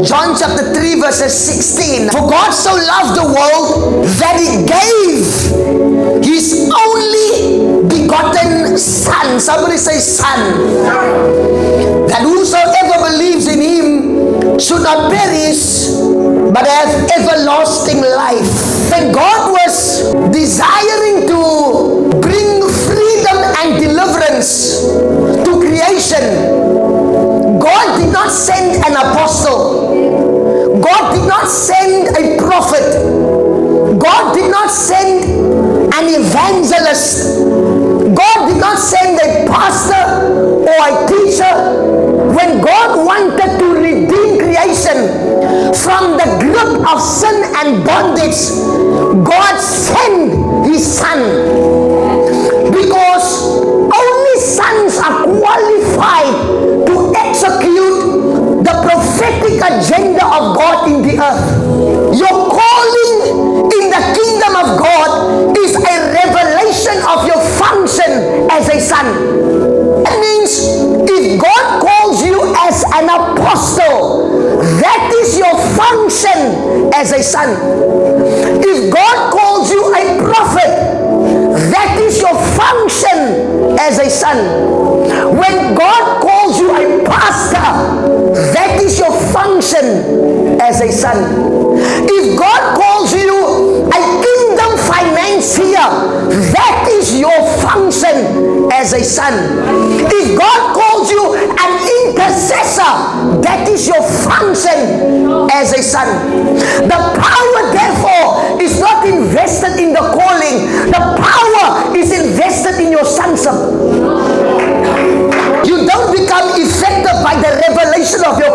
John chapter 3 verses 16. For God so loved the world that He gave His only begotten Son. Somebody say Son. That whosoever believes in Him should not perish but have everlasting life. When God was desiring to bring freedom and deliverance to creation, God did not send an apostle. God did not send a prophet. God did not send an evangelist. God did not send a pastor or a teacher. When God wanted to redeem creation from the grip of sin and bondage, God sent His Son. Because only sons are qualified to execute the prophetic agenda of God in the earth. Your calling in the kingdom of God is a revelation of your function as a son. That means if God calls you as an apostle, that is your function as a son. If God calls you a prophet, that is your function as a son. When God calls you a pastor, that is your function as a son. If God calls you a kingdom financier, that is your function as a son. If God calls you an intercessor, that is your function as a son. The power, therefore, is not invested in the calling. The power is invested in your sonship. You don't become effective by the revelation of your